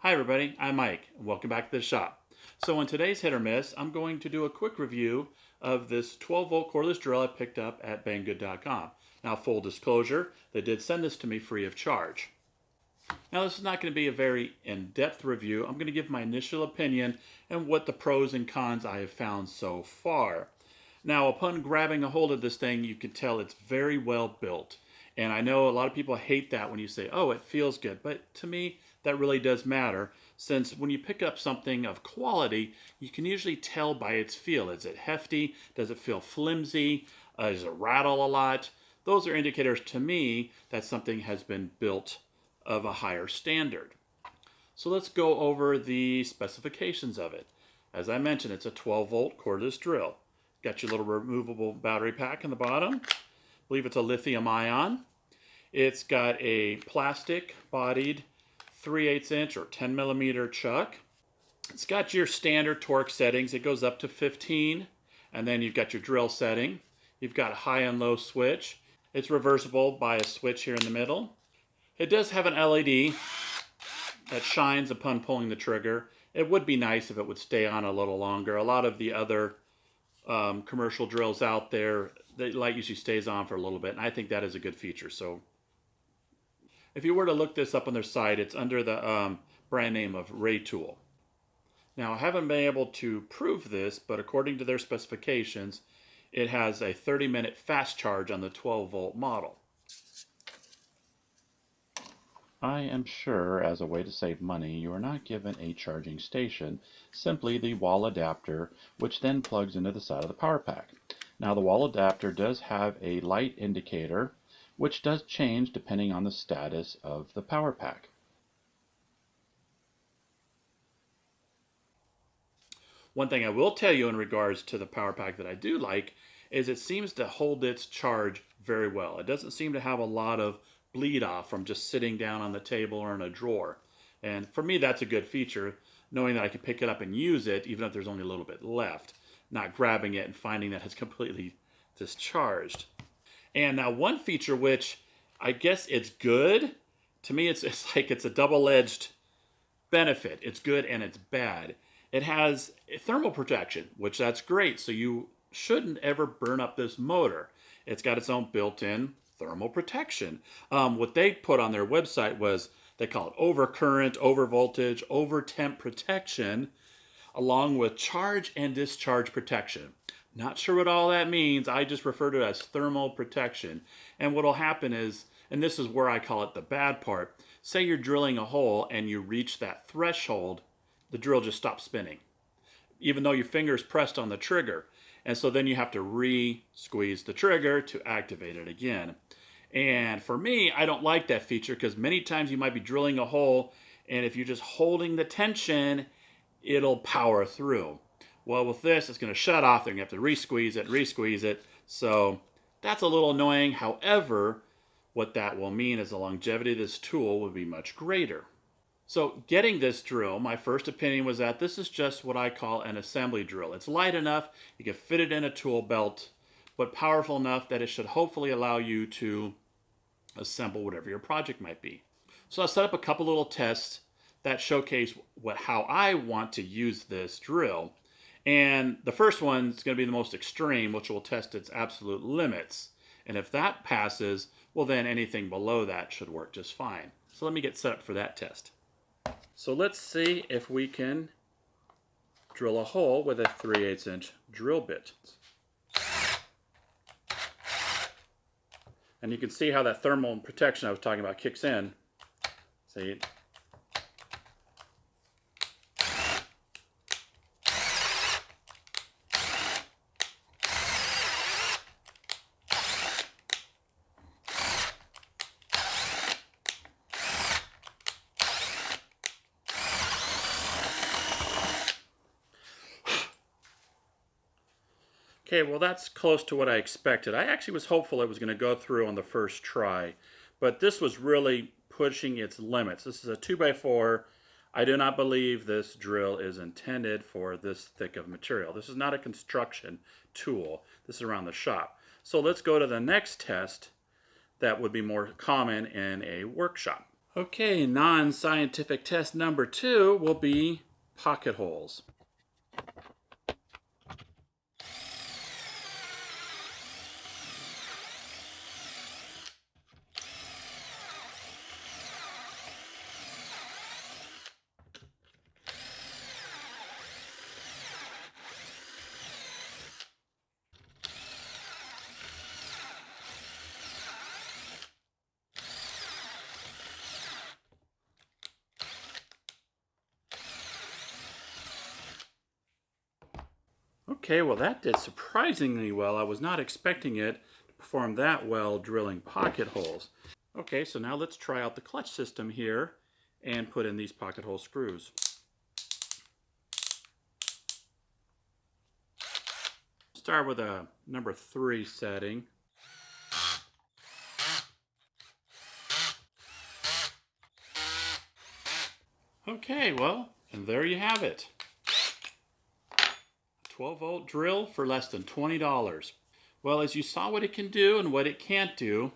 Hi everybody, I'm Mike, and welcome back to the shop. So in today's hit or miss, I'm going to do a quick review of this 12-volt cordless drill I picked up at Banggood.com. Now full disclosure, they did send this to me free of charge. Now this is not going to be a very in-depth review. I'm going to give my initial opinion and what the pros and cons I have found so far. Now upon grabbing a hold of this thing, you can tell it's very well built. And I know a lot of people hate that when you say, oh, it feels good. But to me, that really does matter, since when you pick up something of quality, you can usually tell by its feel. Is it hefty? Does it feel flimsy? Does it rattle a lot? Those are indicators to me that something has been built of a higher standard. So let's go over the specifications of it. As I mentioned, it's a 12-volt cordless drill. Got your little removable battery pack in the bottom. I believe it's a lithium ion. It's got a plastic bodied 3/8 inch or 10 millimeter chuck. It's got your standard torque settings. It goes up to 15, and then you've got your drill setting. You've got a high and low switch. It's reversible by a switch here in the middle. It does have an LED that shines upon pulling the trigger. It would be nice if it would stay on a little longer. A lot of the other commercial drills out there, the light usually stays on for a little bit, and I think that is a good feature. So if you were to look this up on their site, it's under the brand name of Raitool. Now, I haven't been able to prove this, but according to their specifications, it has a 30-minute fast charge on the 12-volt model. I am sure, as a way to save money, you are not given a charging station, simply the wall adapter, which then plugs into the side of the power pack. Now, the wall adapter does have a light indicator, which does change depending on the status of the power pack. One thing I will tell you in regards to the power pack that I do like is it seems to hold its charge very well. It doesn't seem to have a lot of bleed off from just sitting down on the table or in a drawer. And for me, that's a good feature, knowing that I can pick it up and use it even if there's only a little bit left, not grabbing it and finding that it's completely discharged. And now one feature which I guess it's good, to me it's like it's a double-edged benefit. It's good and it's bad. It has thermal protection, which that's great, so you shouldn't ever burn up this motor. It's got its own built-in thermal protection. What they put on their website was, they call it overcurrent, overvoltage, overtemp protection, along with charge and discharge protection. Not sure what all that means. I just refer to it as thermal protection. And what will happen is, and this is where I call it the bad part, say you're drilling a hole and you reach that threshold, the drill just stops spinning, even though your finger is pressed on the trigger. And so then you have to re-squeeze the trigger to activate it again. And for me, I don't like that feature because many times you might be drilling a hole, and if you're just holding the tension, it'll power through. Well, with this, it's going to shut off. They're going to have to re-squeeze it. So that's a little annoying. However, what that will mean is the longevity of this tool will be much greater. So getting this drill, my first opinion was that this is just what I call an assembly drill. It's light enough, you can fit it in a tool belt, but powerful enough that it should hopefully allow you to assemble whatever your project might be. So I set up a couple little tests that showcase how I want to use this drill. And the first one is going to be the most extreme, which will test its absolute limits. And if that passes, well then anything below that should work just fine. So let me get set up for that test. So let's see if we can drill a hole with a 3/8 inch drill bit. And you can see how that thermal protection I was talking about kicks in. See? Okay, well that's close to what I expected. I actually was hopeful it was going to go through on the first try, but this was really pushing its limits. This is a 2x4. I do not believe this drill is intended for this thick of material. This is not a construction tool. This is around the shop. So let's go to the next test that would be more common in a workshop. Okay, non-scientific test number 2 will be pocket holes. Okay, well that did surprisingly well. I was not expecting it to perform that well drilling pocket holes. Okay, so now let's try out the clutch system here and put in these pocket hole screws. Start with a number 3 setting. Okay, well, and there you have it. 12-volt drill for less than $20. Well, as you saw what it can do and what it can't do,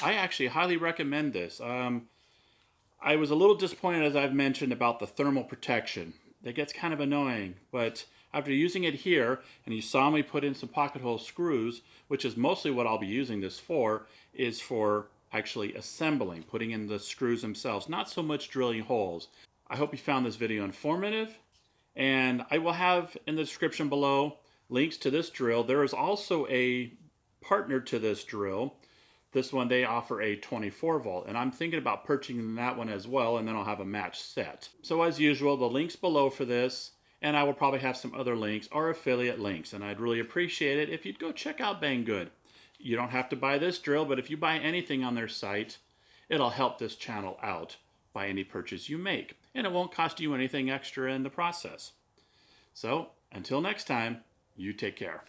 I actually highly recommend this. I was a little disappointed, as I've mentioned, about the thermal protection. That gets kind of annoying, but after using it here, and you saw me put in some pocket hole screws, which is mostly what I'll be using this for, is for actually assembling, putting in the screws themselves, not so much drilling holes. I hope you found this video informative, and I will have in the description below links to this drill. There is also a partner to this drill. This one, they offer a 24 volt, and I'm thinking about purchasing that one as well, and then I'll have a match set. So as usual, the links below for this, and I will probably have some other links or affiliate links, and I'd really appreciate it if you'd go check out Banggood. You don't have to buy this drill, but if you buy anything on their site, it'll help this channel out by any purchase you make, and it won't cost you anything extra in the process. So until next time, you take care.